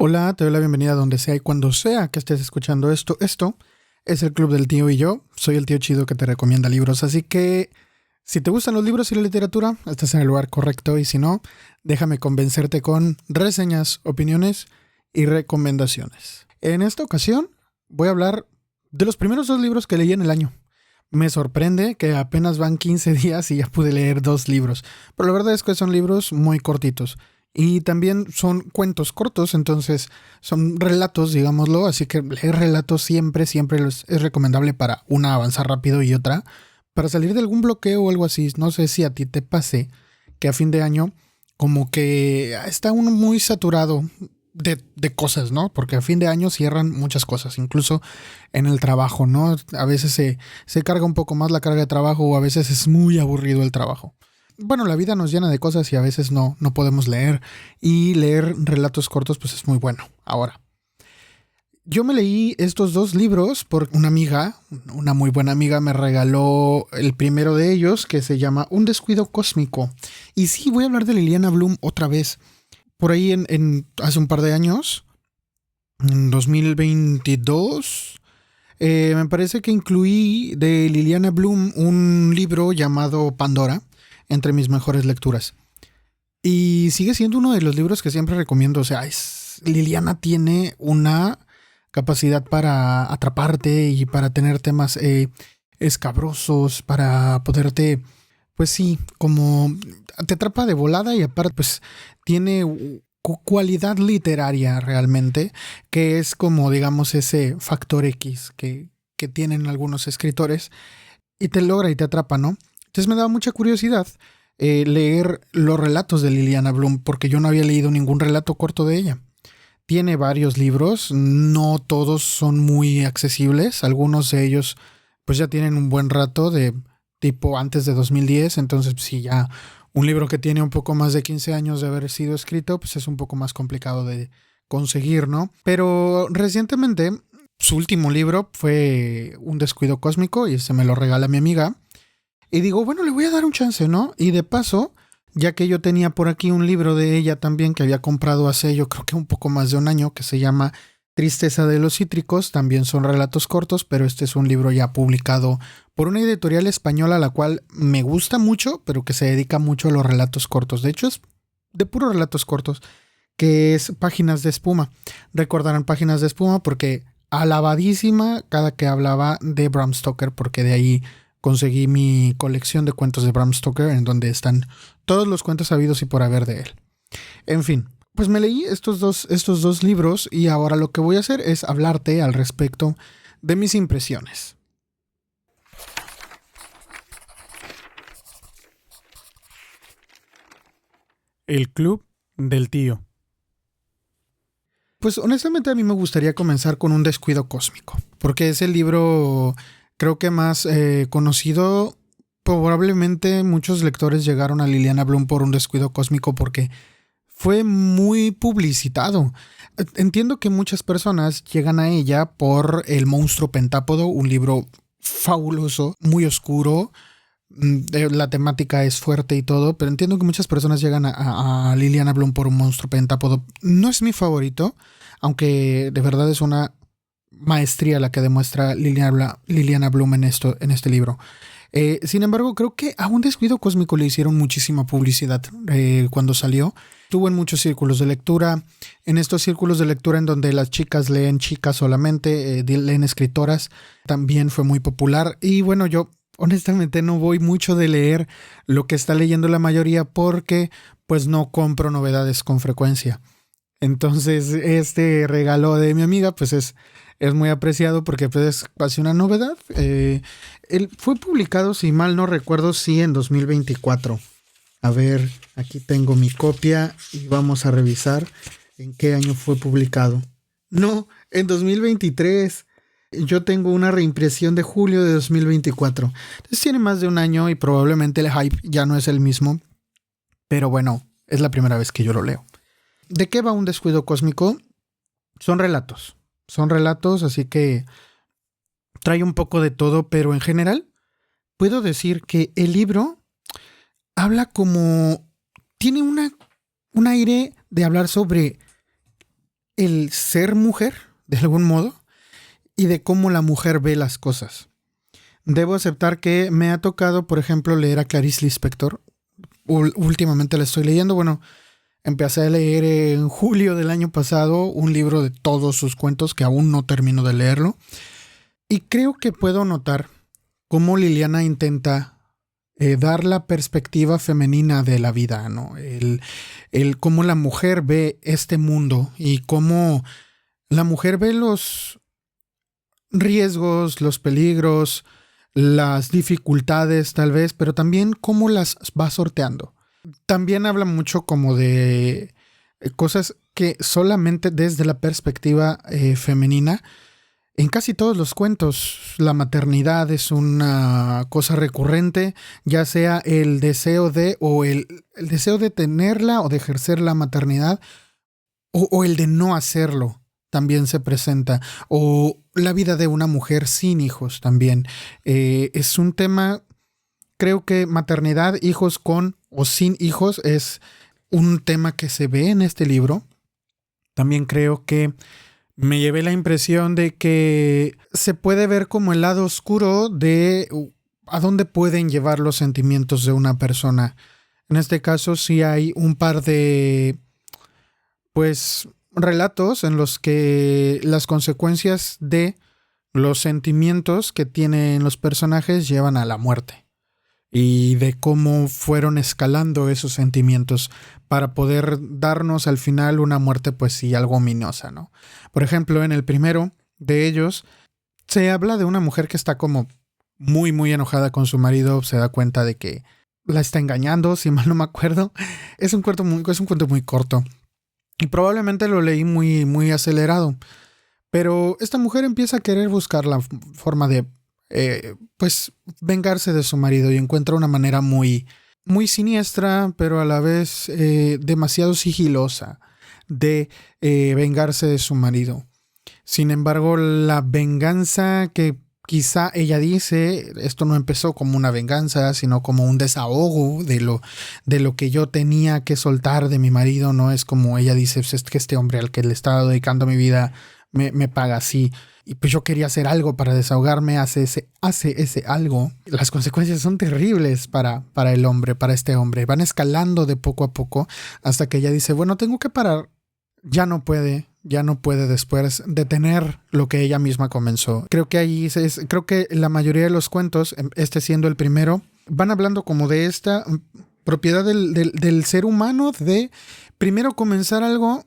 Hola, te doy la bienvenida donde sea y cuando sea que estés escuchando esto. Esto es el Club del Tío y yo. Soy el tío chido que te recomienda libros, así que si te gustan los libros y la literatura, estás en el lugar correcto y si no, déjame convencerte con reseñas, opiniones y recomendaciones. En esta ocasión voy a hablar de los primeros dos libros que leí en el año. Me sorprende que apenas van 15 días y ya pude leer dos libros, pero la verdad es que son libros muy cortitos. Y también son cuentos cortos, entonces son relatos, digámoslo, así que leer relatos siempre es recomendable para una, avanzar rápido y otra, para salir de algún bloqueo o algo así. No sé si a ti te pase que a fin de año como que está uno muy saturado de cosas, ¿no? Porque a fin de año cierran muchas cosas, incluso en el trabajo, ¿no? A veces se carga un poco más la carga de trabajo o a veces es muy aburrido el trabajo. Bueno, la vida nos llena de cosas y a veces no podemos leer. Y leer relatos cortos pues es muy bueno. Ahora, yo me leí estos dos libros por una amiga, una muy buena amiga me regaló el primero de ellos que se llama Un descuido cósmico. Y sí, voy a hablar de Liliana Bloom otra vez. Por ahí hace un par de años, en 2022, me parece que incluí de Liliana Bloom un libro llamado Pandora entre mis mejores lecturas. Y sigue siendo uno de los libros que siempre recomiendo. O sea, Liliana tiene una capacidad para atraparte y para tener temas escabrosos, para poderte, pues sí, como te atrapa de volada y aparte, pues tiene cualidad literaria realmente, que es como, digamos, ese factor X que tienen algunos escritores y te logra y te atrapa, ¿no? Entonces me daba mucha curiosidad leer los relatos de Liliana Bloom, porque yo no había leído ningún relato corto de ella. Tiene varios libros, no todos son muy accesibles, algunos de ellos pues ya tienen un buen rato de tipo antes de 2010, entonces sí, ya un libro que tiene un poco más de 15 años de haber sido escrito, pues es un poco más complicado de conseguir, ¿no? Pero recientemente su último libro fue Un descuido cósmico y se me lo regala mi amiga. Y digo, bueno, le voy a dar un chance, ¿no? Y de paso, ya que yo tenía por aquí un libro de ella también que había comprado hace yo creo que un poco más de un año, que se llama Tristeza de los Cítricos, también son relatos cortos, pero este es un libro ya publicado por una editorial española, la cual me gusta mucho, pero que se dedica mucho a los relatos cortos. De hecho, es de puros relatos cortos, que es Páginas de Espuma. Recordarán Páginas de Espuma porque alabadísima cada que hablaba de Bram Stoker, porque de ahí conseguí mi colección de cuentos de Bram Stoker en donde están todos los cuentos habidos y por haber de él. En fin, pues me leí estos dos libros y ahora lo que voy a hacer es hablarte al respecto de mis impresiones. El Club del Tío. Pues honestamente a mí me gustaría comenzar con Un descuido cósmico, porque es el libro creo que más conocido. Probablemente muchos lectores llegaron a Liliana Bloom por Un descuido cósmico porque fue muy publicitado. Entiendo que muchas personas llegan a ella por El monstruo pentápodo, un libro fabuloso, muy oscuro. La temática es fuerte y todo, pero entiendo que muchas personas llegan a Liliana Bloom por Un monstruo pentápodo. No es mi favorito, aunque de verdad es una maestría la que demuestra Liliana Bloom en este libro. Sin embargo, creo que a Un descuido cósmico le hicieron muchísima publicidad cuando salió. Estuvo en muchos círculos de lectura, en estos círculos de lectura en donde las chicas leen chicas solamente, leen escritoras, también fue muy popular. Y bueno, yo honestamente no voy mucho de leer lo que está leyendo la mayoría porque pues no compro novedades con frecuencia. Entonces este regalo de mi amiga pues es muy apreciado porque pues es casi una novedad. Él fue publicado, si mal no recuerdo, sí en 2024. A ver, aquí tengo mi copia y vamos a revisar en qué año fue publicado. No, en 2023. Yo tengo una reimpresión de julio de 2024. Entonces tiene más de un año y probablemente el hype ya no es el mismo. Pero bueno, es la primera vez que yo lo leo. ¿De qué va Un descuido cósmico? Son relatos. Son relatos, así que trae un poco de todo, pero en general puedo decir que el libro habla como... tiene un aire de hablar sobre el ser mujer, de algún modo, y de cómo la mujer ve las cosas. Debo aceptar que me ha tocado, por ejemplo, leer a Clarice Lispector. Últimamente la estoy leyendo. Bueno, empecé a leer en julio del año pasado un libro de todos sus cuentos que aún no termino de leerlo. Y creo que puedo notar cómo Liliana intenta dar la perspectiva femenina de la vida, ¿no? El cómo la mujer ve este mundo y cómo la mujer ve los riesgos, los peligros, las dificultades tal vez, pero también cómo las va sorteando. También habla mucho como de cosas que solamente desde la perspectiva femenina. En casi todos los cuentos, la maternidad es una cosa recurrente, ya sea el deseo de o el deseo de tenerla o de ejercer la maternidad o el de no hacerlo también se presenta, o la vida de una mujer sin hijos también. Es un tema, creo que maternidad, hijos con o sin hijos es un tema que se ve en este libro. También creo que me llevé la impresión de que se puede ver como el lado oscuro de a dónde pueden llevar los sentimientos de una persona. En este caso sí hay un par de, pues, relatos en los que las consecuencias de los sentimientos que tienen los personajes llevan a la muerte. Y de cómo fueron escalando esos sentimientos para poder darnos al final una muerte, pues sí, algo ominosa, ¿no? Por ejemplo, en el primero de ellos se habla de una mujer que está como muy, muy enojada con su marido, se da cuenta de que la está engañando, si mal no me acuerdo. Es un cuento muy corto y probablemente lo leí muy, muy acelerado. Pero esta mujer empieza a querer buscar la forma de pues vengarse de su marido y encuentra una manera muy, muy siniestra, pero a la vez demasiado sigilosa de vengarse de su marido. Sin embargo, la venganza que quizá ella dice, esto no empezó como una venganza, sino como un desahogo de lo que yo tenía que soltar de mi marido, no es como ella dice, pues es que este hombre al que le estaba dedicando mi vida me paga así. Y pues yo quería hacer algo para desahogarme, hace ese algo. Las consecuencias son terribles para el hombre, para este hombre. Van escalando de poco a poco hasta que ella dice, bueno, tengo que parar. Ya no puede después detener lo que ella misma comenzó. Creo que creo que la mayoría de los cuentos, este siendo el primero, van hablando como de esta propiedad del ser humano de primero comenzar algo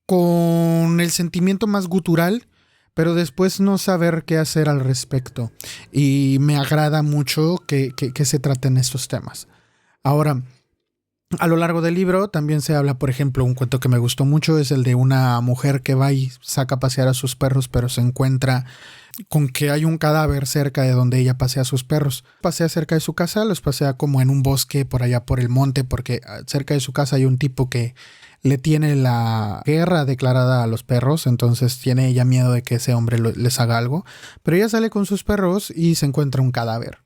con el sentimiento más gutural, pero después no saber qué hacer al respecto. Y me agrada mucho que se traten estos temas. Ahora, a lo largo del libro también se habla, por ejemplo, un cuento que me gustó mucho es el de una mujer que va y saca a pasear a sus perros, pero se encuentra con que hay un cadáver cerca de donde ella pasea a sus perros. Pasea cerca de su casa, los pasea como en un bosque por allá por el monte, porque cerca de su casa hay un tipo que le tiene la guerra declarada a los perros, entonces tiene ella miedo de que ese hombre les haga algo. Pero ella sale con sus perros y se encuentra un cadáver.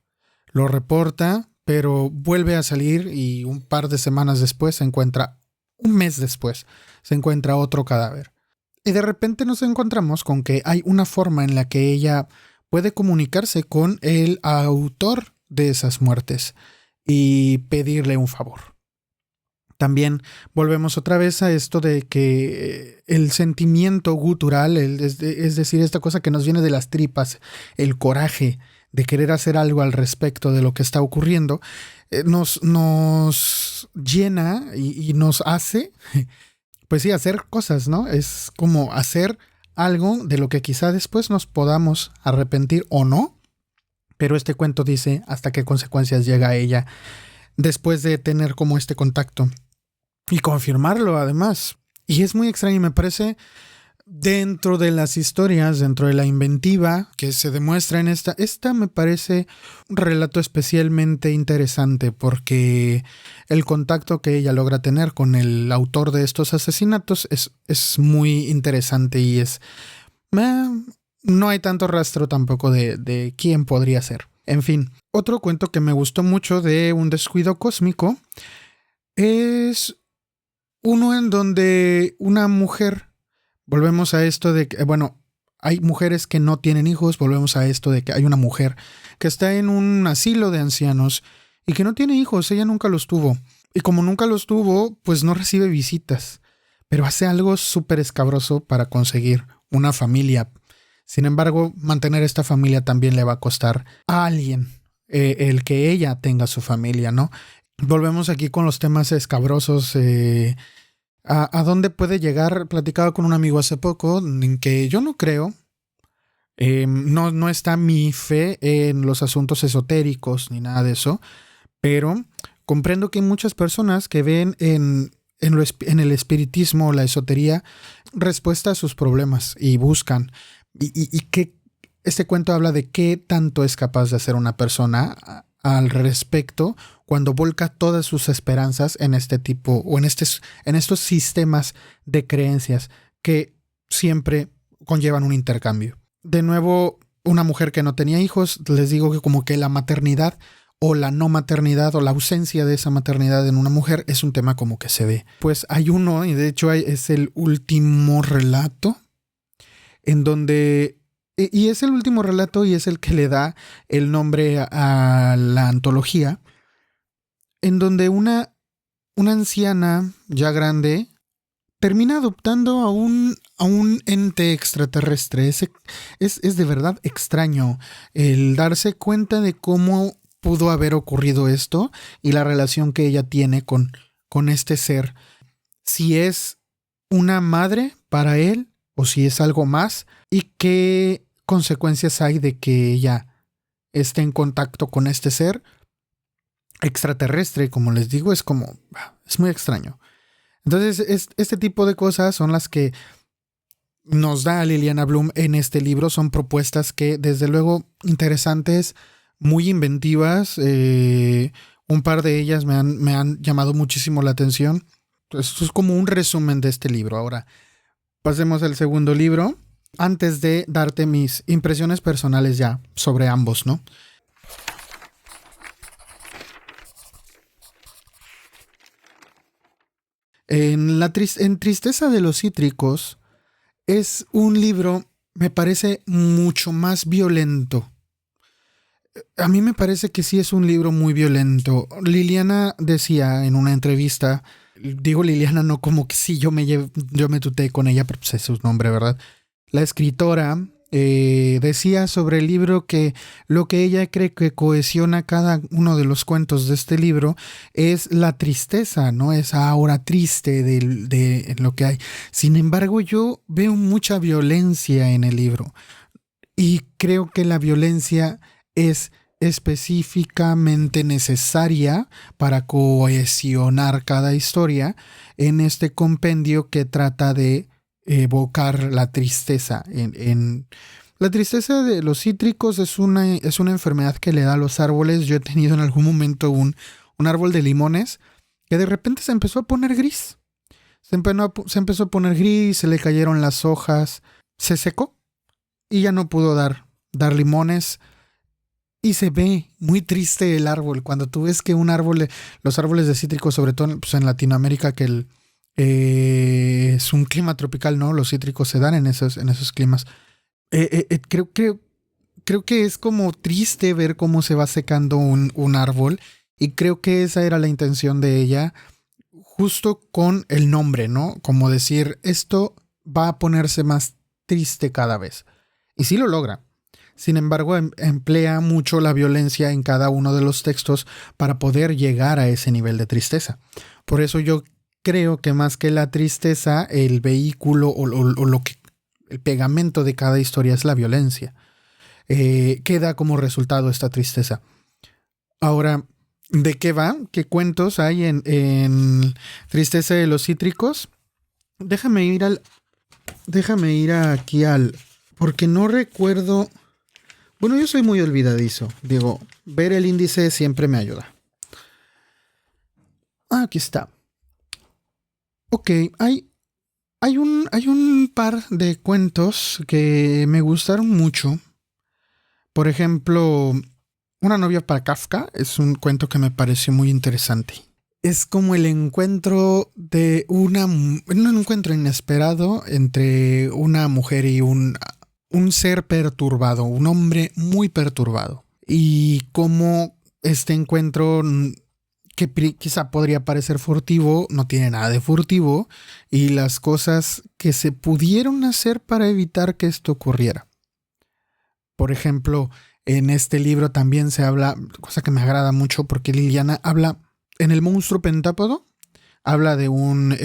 Lo reporta, pero vuelve a salir y un par de semanas después un mes después, se encuentra otro cadáver. Y de repente nos encontramos con que hay una forma en la que ella puede comunicarse con el autor de esas muertes y pedirle un favor. También volvemos otra vez a esto de que el sentimiento gutural, es decir, esta cosa que nos viene de las tripas, el coraje de querer hacer algo al respecto de lo que está ocurriendo, nos llena y nos hace, pues sí, hacer cosas, ¿no? Es como hacer algo de lo que quizá después nos podamos arrepentir o no, pero este cuento dice hasta qué consecuencias llega a ella después de tener como este contacto. Y confirmarlo además. Y es muy extraño y me parece dentro de las historias, dentro de la inventiva que se demuestra en esta me parece un relato especialmente interesante porque el contacto que ella logra tener con el autor de estos asesinatos es muy interesante y no hay tanto rastro tampoco de quién podría ser. En fin, otro cuento que me gustó mucho de Un descuido cósmico es uno en donde una mujer Volvemos a esto de que, bueno, hay mujeres que no tienen hijos, volvemos a esto de que hay una mujer que está en un asilo de ancianos y que no tiene hijos, ella nunca los tuvo. Y como nunca los tuvo, pues no recibe visitas, pero hace algo súper escabroso para conseguir una familia. Sin embargo, mantener esta familia también le va a costar a alguien el que ella tenga su familia, ¿no? Volvemos aquí con los temas escabrosos. ¿A dónde puede llegar? Platicaba con un amigo hace poco en que yo no creo, no está mi fe en los asuntos esotéricos ni nada de eso, pero comprendo que hay muchas personas que ven en el espiritismo o la esotería respuesta a sus problemas y buscan. Y que este cuento habla de qué tanto es capaz de hacer una persona al respecto cuando volca todas sus esperanzas en este tipo o en estos sistemas de creencias que siempre conllevan un intercambio. De nuevo, una mujer que no tenía hijos, les digo que como que la maternidad o la no maternidad o la ausencia de esa maternidad en una mujer es un tema como que se ve. Pues hay uno, y de hecho es el último relato, en donde, y es el último relato y es el que le da el nombre a la antología, en donde una anciana ya grande termina adoptando a un ente extraterrestre. Es de verdad extraño el darse cuenta de cómo pudo haber ocurrido esto y la relación que ella tiene con este ser. Si es una madre para él o si es algo más y qué consecuencias hay de que ella esté en contacto con este ser extraterrestre. Como les digo, es muy extraño. Entonces, este tipo de cosas son las que nos da Liliana Bloom en este libro. Son propuestas que, desde luego, interesantes, muy inventivas. Un par de ellas me han llamado muchísimo la atención. Esto es como un resumen de este libro. Ahora, pasemos al segundo libro, antes de darte mis impresiones personales ya sobre ambos, ¿no? En Tristeza de los Cítricos es un libro, me parece, mucho más violento. A mí me parece que sí es un libro muy violento. Liliana decía en una entrevista, digo Liliana no como que sí, yo me tuteé con ella, pero pues es su nombre, ¿verdad? La escritora decía sobre el libro que lo que ella cree que cohesiona cada uno de los cuentos de este libro es la tristeza, ¿no? Esa aura triste de lo que hay. Sin embargo, yo veo mucha violencia en el libro y creo que la violencia es específicamente necesaria para cohesionar cada historia en este compendio que trata de evocar la tristeza. La tristeza de los cítricos es una enfermedad que le da a los árboles. Yo he tenido en algún momento un árbol de limones que de repente se empezó a poner gris. Se empezó a poner gris, se le cayeron las hojas, se secó y ya no pudo dar limones. Y se ve muy triste el árbol. Cuando tú ves que los árboles de cítricos, sobre todo pues en Latinoamérica, que es un clima tropical, ¿no? Los cítricos se dan en esos climas. Creo que es como triste ver cómo se va secando un árbol. Y creo que esa era la intención de ella, justo con el nombre, ¿no? Como decir, esto va a ponerse más triste cada vez. Y sí lo logra. Sin embargo, emplea mucho la violencia en cada uno de los textos para poder llegar a ese nivel de tristeza. Por eso yo creo que más que la tristeza, el vehículo o el pegamento de cada historia es la violencia. Que da como resultado esta tristeza. Ahora, ¿de qué va? ¿Qué cuentos hay en Tristeza de los Cítricos? Déjame ir aquí porque no recuerdo. Bueno, yo soy muy olvidadizo. Digo, ver el índice siempre me ayuda. Aquí está. Ok, hay un par de cuentos que me gustaron mucho. Por ejemplo, Una novia para Kafka es un cuento que me pareció muy interesante. es como el encuentro de un encuentro inesperado entre una mujer y un ser perturbado, un hombre muy perturbado. Y cómo este encuentro, que quizá podría parecer furtivo, no tiene nada de furtivo, y las cosas que se pudieron hacer para evitar que esto ocurriera. Por ejemplo, en este libro también se habla, cosa que me agrada mucho porque Liliana habla, en El monstruo pentápodo, habla de un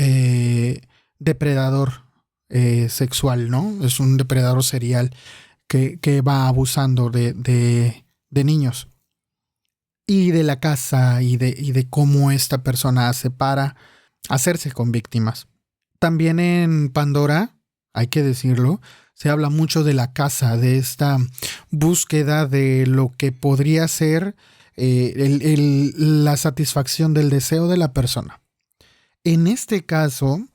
depredador sexual, ¿no? Es un depredador serial que va abusando de niños. Y de la casa y de cómo esta persona hace para hacerse con víctimas. También en Pandora, hay que decirlo, se habla mucho de la casa, de esta búsqueda de lo que podría ser la satisfacción del deseo de la persona. En este caso,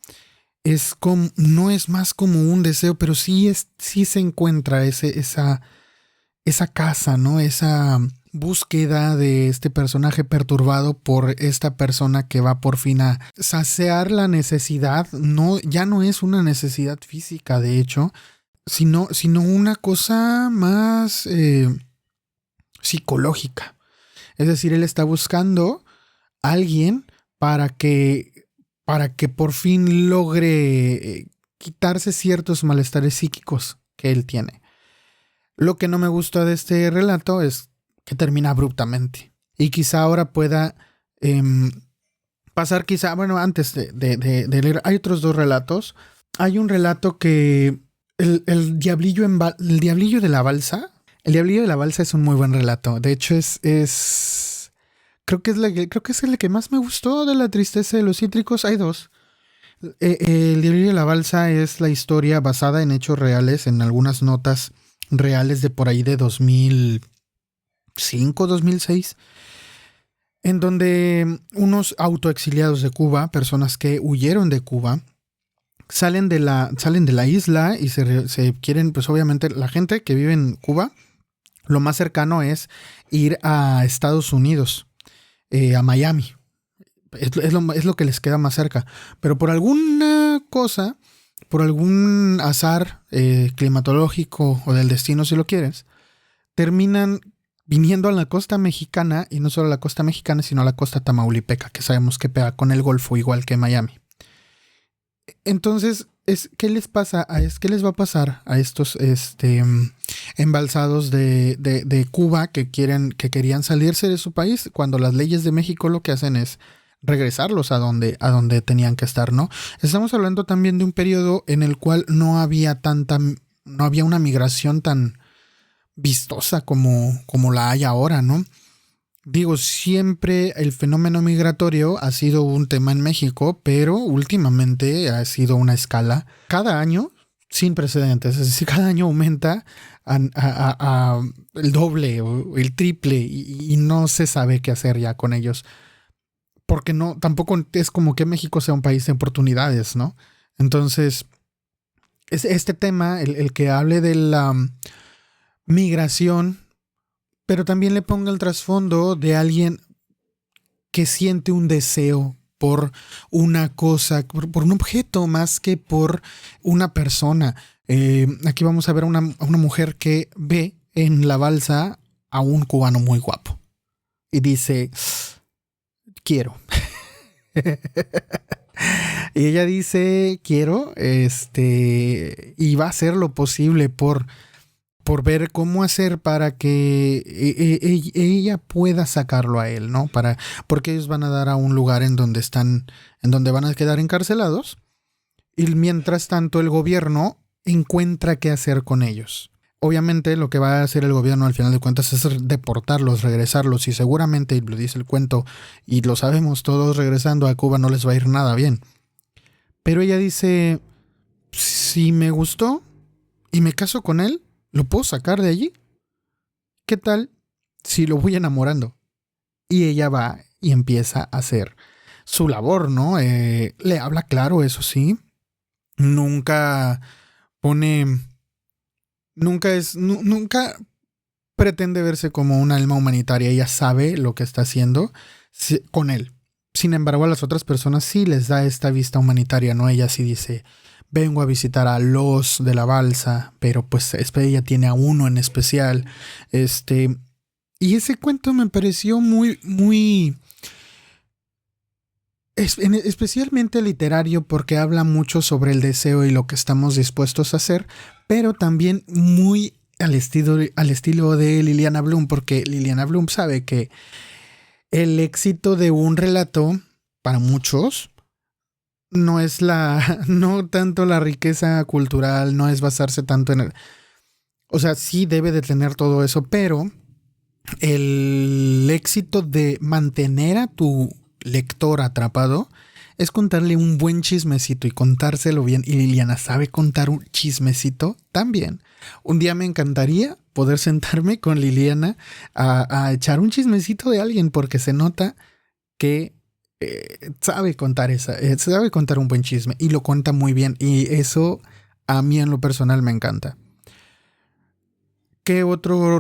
no es más como un deseo, pero sí se encuentra esa casa, ¿no? Esa búsqueda de este personaje perturbado por esta persona que va por fin a saciar la necesidad. No, ya no es una necesidad física, de hecho, sino una cosa más psicológica. Es decir, él está buscando a alguien para que por fin logre quitarse ciertos malestares psíquicos que él tiene. Lo que no me gusta de este relato es que termina abruptamente. Y quizá ahora pueda pasar, bueno, antes de leer, hay otros dos relatos. Hay un relato que el diablillo de la balsa. El diablillo de la balsa es un muy buen relato. De hecho, creo que es el que más me gustó de la tristeza de los cítricos. Hay dos. El diablillo de la balsa es la historia basada en hechos reales, en algunas notas reales de por ahí de 2005, 2006, en donde unos autoexiliados de Cuba, personas que huyeron de Cuba, salen de la isla y se quieren, pues obviamente la gente que vive en Cuba, lo más cercano es ir a Estados Unidos, a Miami. Es lo que les queda más cerca. Pero por alguna cosa, por algún azar climatológico o del destino, si lo quieres, terminan viniendo a la costa mexicana, y no solo a la costa mexicana, sino a la costa tamaulipeca, que sabemos que pega con el Golfo igual que Miami. Entonces, ¿qué les va a pasar a estos embalsados de Cuba que querían salirse de su país, cuando las leyes de México lo que hacen es regresarlos a donde tenían que estar, ¿no? Estamos hablando también de un periodo en el cual no había una migración tan vistosa como la hay ahora, ¿no? Digo, siempre el fenómeno migratorio ha sido un tema en México, pero últimamente ha sido una escala cada año sin precedentes. Es decir, cada año aumenta a el doble o el triple y no se sabe qué hacer ya con ellos. Porque tampoco es como que México sea un país de oportunidades, ¿no? Entonces, este tema, el que hable de la migración, pero también le ponga el trasfondo de alguien que siente un deseo por una cosa, por un objeto más que por una persona. Aquí vamos a ver a una mujer que ve en la balsa a un cubano muy guapo y dice, quiero. Y ella dice, quiero, y va a hacer lo posible por ver cómo hacer para que ella pueda sacarlo a él, ¿no? Porque ellos van a dar a un lugar en donde van a quedar encarcelados, y mientras tanto el gobierno encuentra qué hacer con ellos. Obviamente lo que va a hacer el gobierno al final de cuentas es deportarlos, regresarlos, y seguramente, y lo dice el cuento, y lo sabemos todos, regresando a Cuba no les va a ir nada bien. Pero ella dice, si me gustó y me caso con él, ¿lo puedo sacar de allí? ¿Qué tal si lo voy enamorando? Y ella va y empieza a hacer su labor, ¿no? Le habla claro, eso sí. Nunca pretende verse como un alma humanitaria. Ella sabe lo que está haciendo con él. Sin embargo, a las otras personas sí les da esta vista humanitaria, ¿no? Ella sí dice, vengo a visitar a los de la balsa, pero pues ella tiene a uno en especial. Y ese cuento me pareció muy, especialmente literario porque habla mucho sobre el deseo y lo que estamos dispuestos a hacer, pero también muy al estilo de Liliana Bloom, porque Liliana Bloom sabe que el éxito de un relato, para muchos, no es no tanto la riqueza cultural, no es basarse tanto en el... O sea, sí debe de tener todo eso, pero el éxito de mantener a tu lector atrapado es contarle un buen chismecito y contárselo bien. Y Liliana sabe contar un chismecito también. Un día me encantaría poder sentarme con Liliana a echar un chismecito de alguien porque se nota que sabe contar sabe contar un buen chisme y lo cuenta muy bien y eso a mí en lo personal me encanta. Hay otro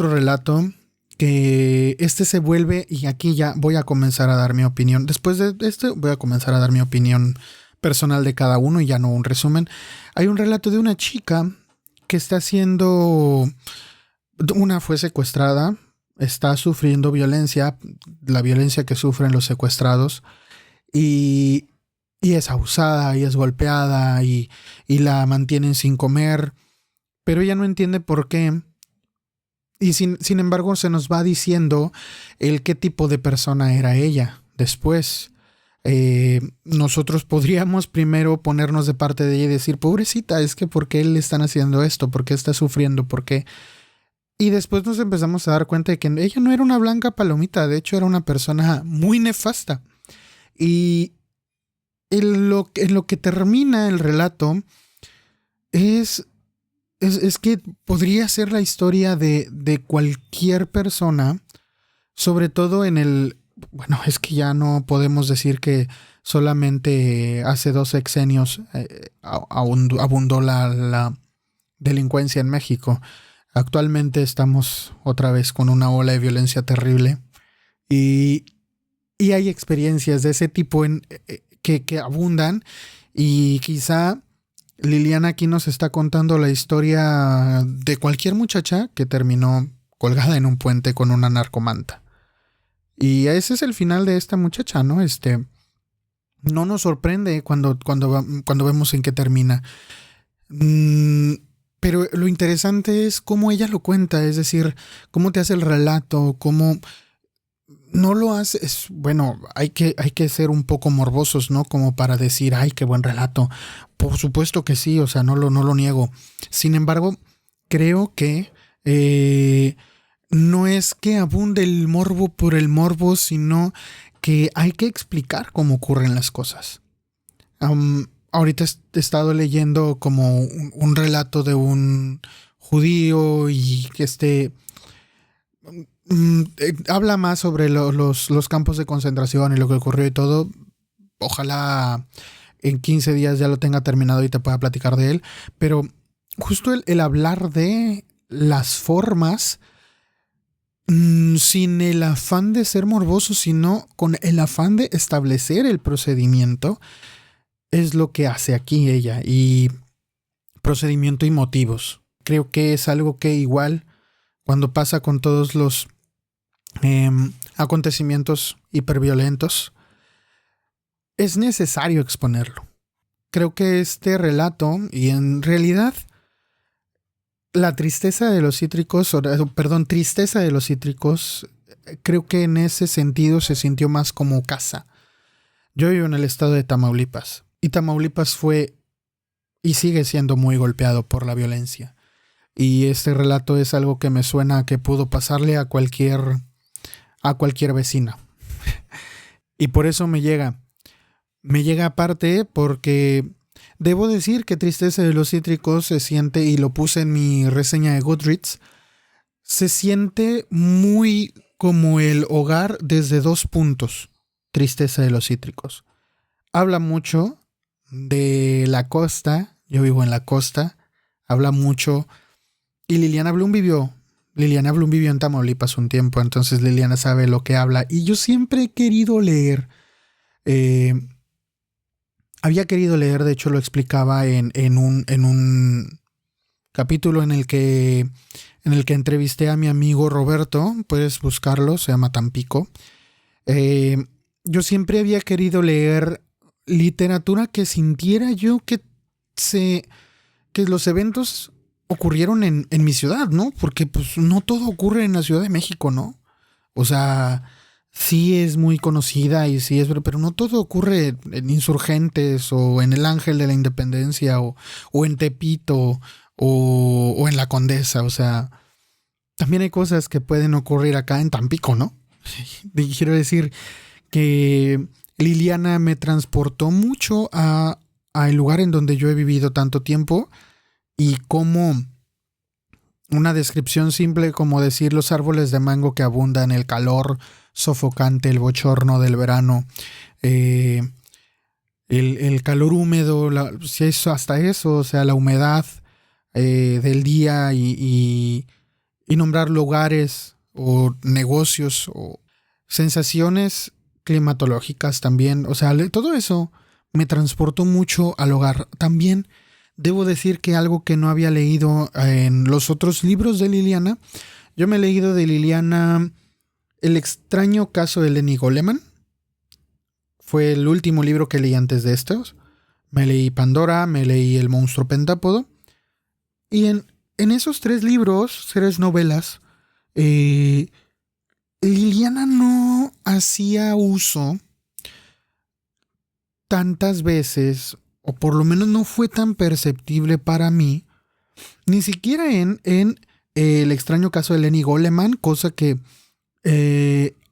relato que se vuelve, y aquí ya voy a comenzar a dar mi opinión. Después de este voy a comenzar a dar mi opinión personal de cada uno y ya no un resumen. Hay un relato de una chica que está fue secuestrada, está sufriendo violencia, la violencia que sufren los secuestrados, y es abusada, y es golpeada, y la mantienen sin comer, pero ella no entiende por qué. Y sin embargo se nos va diciendo qué tipo de persona era ella después. Nosotros podríamos primero ponernos de parte de ella y decir, pobrecita, es que ¿por qué le están haciendo esto? ¿Por qué está sufriendo? ¿Por qué? Y después nos empezamos a dar cuenta de que ella no era una blanca palomita, de hecho era una persona muy nefasta. Y en lo que termina el relato es que podría ser la historia de cualquier persona, sobre todo bueno, es que ya no podemos decir que solamente hace 2 sexenios abundó la delincuencia en México. Actualmente estamos otra vez con una ola de violencia terrible y hay experiencias de ese tipo que abundan, y quizá Liliana aquí nos está contando la historia de cualquier muchacha que terminó colgada en un puente con una narcomanta. Y ese es el final de esta muchacha, ¿no? No nos sorprende cuando vemos en qué termina. Pero lo interesante es cómo ella lo cuenta, es decir, cómo te hace el relato, cómo no lo hace. Bueno, hay que ser un poco morbosos, ¿no? Como para decir, ay, qué buen relato. Por supuesto que sí, o sea, no lo niego. Sin embargo, creo que no es que abunde el morbo por el morbo, sino que hay que explicar cómo ocurren las cosas. Ahorita he estado leyendo como un relato de un judío y que habla más sobre los campos de concentración y lo que ocurrió y todo. Ojalá en 15 días ya lo tenga terminado y te pueda platicar de él. Pero justo el hablar de las formas, sin el afán de ser morboso, sino con el afán de establecer el procedimiento, es lo que hace aquí ella. Y procedimiento y motivos. Creo que es algo que igual cuando pasa con todos los acontecimientos hiperviolentos, es necesario exponerlo. Creo que este relato, y en realidad la tristeza de los cítricos, creo que en ese sentido se sintió más como casa. Yo vivo en el estado de Tamaulipas, y Tamaulipas fue y sigue siendo muy golpeado por la violencia. Y este relato es algo que me suena a que pudo pasarle a cualquier vecina. Y por eso me llega. Me llega aparte porque debo decir que Tristeza de los Cítricos se siente, y lo puse en mi reseña de Goodreads, se siente muy como el hogar desde 2 puntos. Tristeza de los Cítricos. Habla mucho de la costa, yo vivo en la costa, habla mucho, y Liliana Bloom vivió en Tamaulipas un tiempo, entonces Liliana sabe lo que habla, y yo siempre he querido leer Eh, Había querido leer, de hecho lo explicaba en un capítulo en el que entrevisté a mi amigo Roberto. Puedes buscarlo, se llama Tampico. Yo siempre había querido leer literatura que sintiera yo que los eventos ocurrieron en mi ciudad, ¿no? Porque pues no todo ocurre en la Ciudad de México, ¿no? O sea, sí es muy conocida y sí es, pero no todo ocurre en Insurgentes o en el Ángel de la Independencia o en Tepito o en la Condesa. O sea, también hay cosas que pueden ocurrir acá en Tampico, ¿no? Y quiero decir que Liliana me transportó mucho al lugar en donde yo he vivido tanto tiempo y como una descripción simple como decir los árboles de mango que abundan, el calor sofocante, el bochorno del verano, eh, el calor húmedo, si es hasta eso, o sea, la humedad del día y nombrar lugares o negocios o sensaciones climatológicas también. O sea, todo eso me transportó mucho al hogar. También debo decir que algo que no había leído en los otros libros de Liliana, yo me he leído de Liliana El extraño caso de Lenny Goleman. Fue el último libro que leí antes de estos. Me leí Pandora, me leí El monstruo pentápodo. Y en esos 3 libros, 3 novelas, Liliana no hacía uso tantas veces, o por lo menos no fue tan perceptible para mí, ni siquiera en El extraño caso de Lenny Goleman, cosa que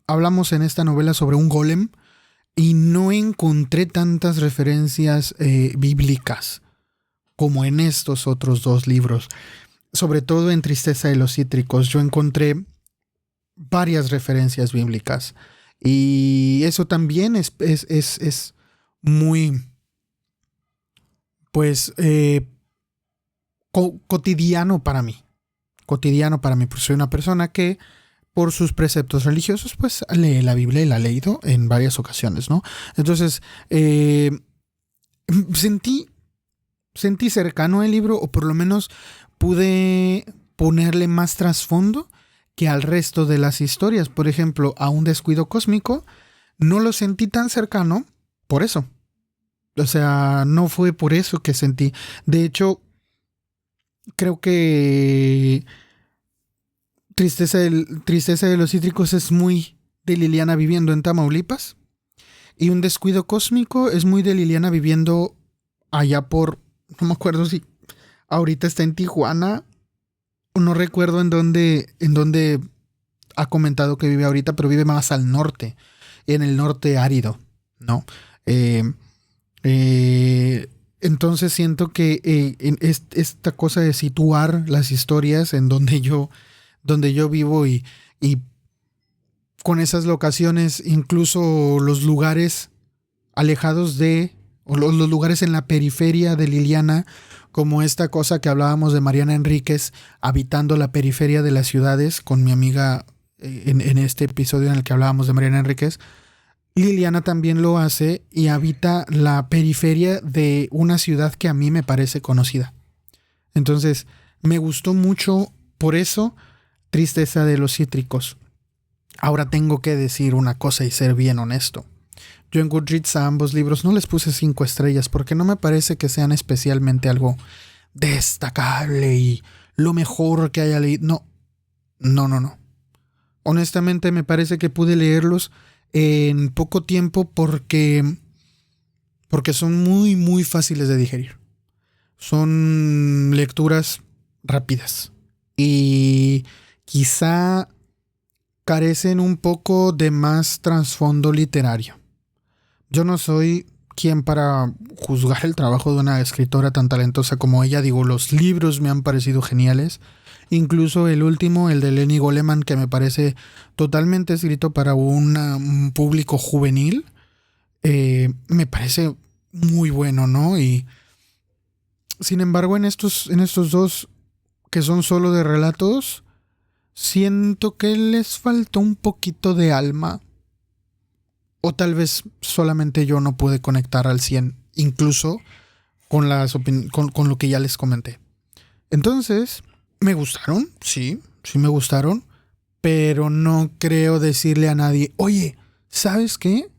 hablamos en esta novela sobre un golem y no encontré tantas referencias bíblicas como en estos otros 2 libros. Sobre todo en Tristeza de los Cítricos yo encontré varias referencias bíblicas y eso también es muy pues cotidiano para mí, porque soy una persona que por sus preceptos religiosos pues lee la Biblia y la ha leído en varias ocasiones, ¿no? Entonces sentí cercano el libro, o por lo menos pude ponerle más trasfondo que al resto de las historias. Por ejemplo, a Un descuido cósmico no lo sentí tan cercano por eso. O sea, no fue por eso que sentí. De hecho, creo que Tristeza de los Cítricos es muy de Liliana viviendo en Tamaulipas. Y Un descuido cósmico es muy de Liliana viviendo allá por... No me acuerdo si ahorita está en Tijuana. No recuerdo en dónde ha comentado que vive ahorita, pero vive más al norte. En el norte árido, ¿no? Entonces siento que esta cosa de situar las historias en donde yo vivo y con esas locaciones, incluso los lugares alejados o los lugares en la periferia de Liliana, como esta cosa que hablábamos de Mariana Enríquez, habitando la periferia de las ciudades, con mi amiga en este episodio en el que hablábamos de Mariana Enríquez. Liliana también lo hace y habita la periferia de una ciudad que a mí me parece conocida. Entonces, me gustó mucho por eso Tristeza de los Cítricos. Ahora tengo que decir una cosa y ser bien honesto. Yo en Goodreads a ambos libros no les puse 5 estrellas porque no me parece que sean especialmente algo destacable y lo mejor que haya leído. No. Honestamente me parece que pude leerlos en poco tiempo porque son muy, muy fáciles de digerir. Son lecturas rápidas y quizá carecen un poco de más trasfondo literario. Yo no soy quien para juzgar el trabajo de una escritora tan talentosa como ella. Digo, los libros me han parecido geniales. Incluso el último, el de Lenny Goleman, que me parece totalmente escrito para un público juvenil, me parece muy bueno, ¿no? Y sin embargo, en estos 2 que son solo de relatos, siento que les falta un poquito de alma. O tal vez solamente yo no pude conectar al 100, incluso con lo que ya les comenté. Entonces, me gustaron, sí me gustaron, pero no creo decirle a nadie, oye, ¿sabes qué?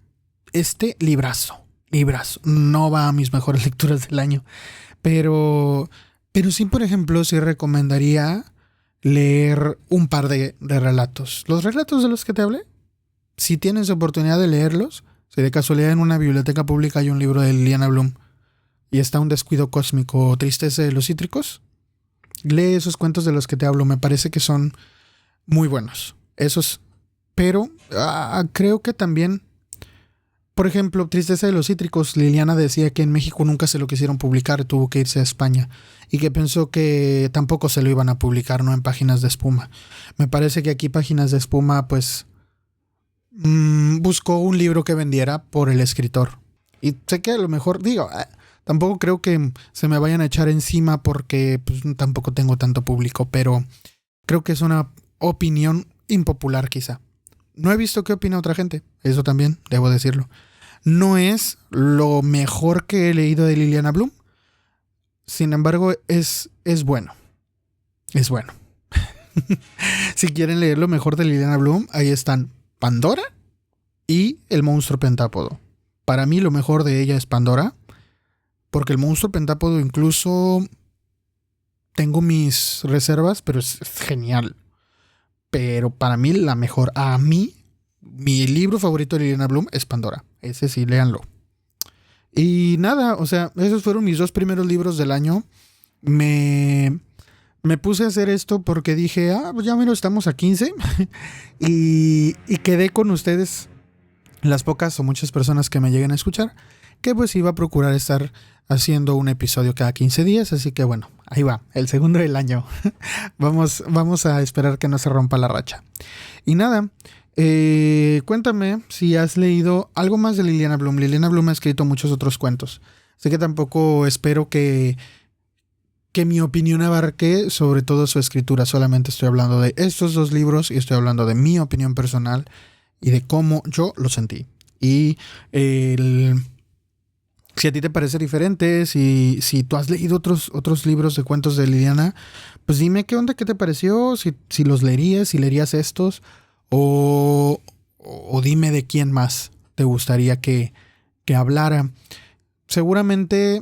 Este librazo, no va a mis mejores lecturas del año. Pero sí, por ejemplo, sí recomendaría leer un par de relatos. Los relatos de los que te hablé, si tienes oportunidad de leerlos, si de casualidad en una biblioteca pública hay un libro de Liliana Bloom y está Un descuido cósmico o Tristeza de los cítricos, lee esos cuentos de los que te hablo. Me parece que son muy buenos. Esos. Pero creo que también, por ejemplo, Tristeza de los cítricos, Liliana decía que en México nunca se lo quisieron publicar, tuvo que irse a España y que pensó que tampoco se lo iban a publicar, ¿no? En Páginas de Espuma. Me parece que aquí Páginas de Espuma, pues, buscó un libro que vendiera por el escritor. Y sé que a lo mejor, digo, tampoco creo que se me vayan a echar encima porque pues, tampoco tengo tanto público, pero creo que es una opinión impopular quizá. No he visto qué opina otra gente, eso también, debo decirlo. No es lo mejor que he leído de Liliana Bloom, sin embargo es bueno. Es bueno. Si quieren leer lo mejor de Liliana Bloom, ahí están Pandora y El monstruo pentápodo. Para mí lo mejor de ella es Pandora, porque El monstruo pentápodo incluso tengo mis reservas, pero es genial. Pero para mí la mejor, a mí, mi libro favorito de Liliana Bloom es Pandora. Ese sí, léanlo. Y nada, o sea, esos fueron mis 2 primeros libros del año. Me puse a hacer esto porque dije, pues ya menos estamos a 15 y quedé con ustedes, las pocas o muchas personas que me lleguen a escuchar, que pues iba a procurar estar haciendo un episodio cada 15 días, así que bueno, ahí va, el segundo del año. vamos a esperar que no se rompa la racha. Y nada, cuéntame si has leído algo más de Liliana Bloom. Liliana Bloom ha escrito muchos otros cuentos, así que tampoco espero que mi opinión abarque sobre todo su escritura. Solamente estoy hablando de estos 2 libros y estoy hablando de mi opinión personal y de cómo yo lo sentí. Y si a ti te parece diferente, si tú has leído otros libros de cuentos de Liliana, pues dime qué onda, qué te pareció, si los leerías, si leerías estos, o dime de quién más te gustaría que hablara. Seguramente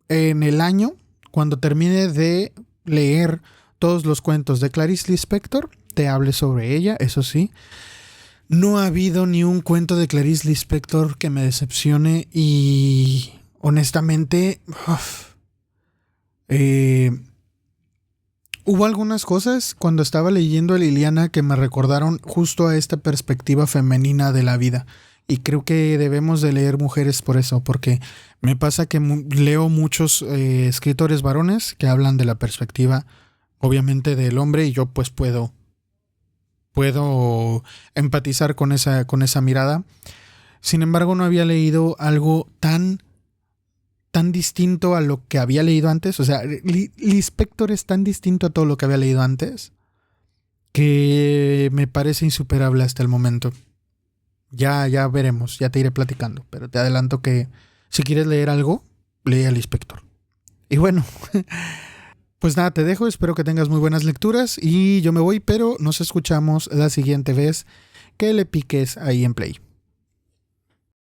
en el año, cuando termine de leer todos los cuentos de Clarice Lispector, te hable sobre ella, eso sí. No ha habido ni un cuento de Clarice Lispector que me decepcione y honestamente hubo algunas cosas cuando estaba leyendo a Liliana que me recordaron justo a esta perspectiva femenina de la vida. Y creo que debemos de leer mujeres por eso, porque me pasa que leo muchos escritores varones que hablan de la perspectiva, obviamente, del hombre, y yo pues puedo empatizar con esa mirada. Sin embargo, no había leído algo tan distinto a lo que había leído antes. O sea, Lispector es tan distinto a todo lo que había leído antes que me parece insuperable hasta el momento. Ya veremos, ya te iré platicando, pero te adelanto que si quieres leer algo, lee al Lispector. Y bueno, pues nada, te dejo, espero que tengas muy buenas lecturas y yo me voy, pero nos escuchamos la siguiente vez que le piques ahí en play.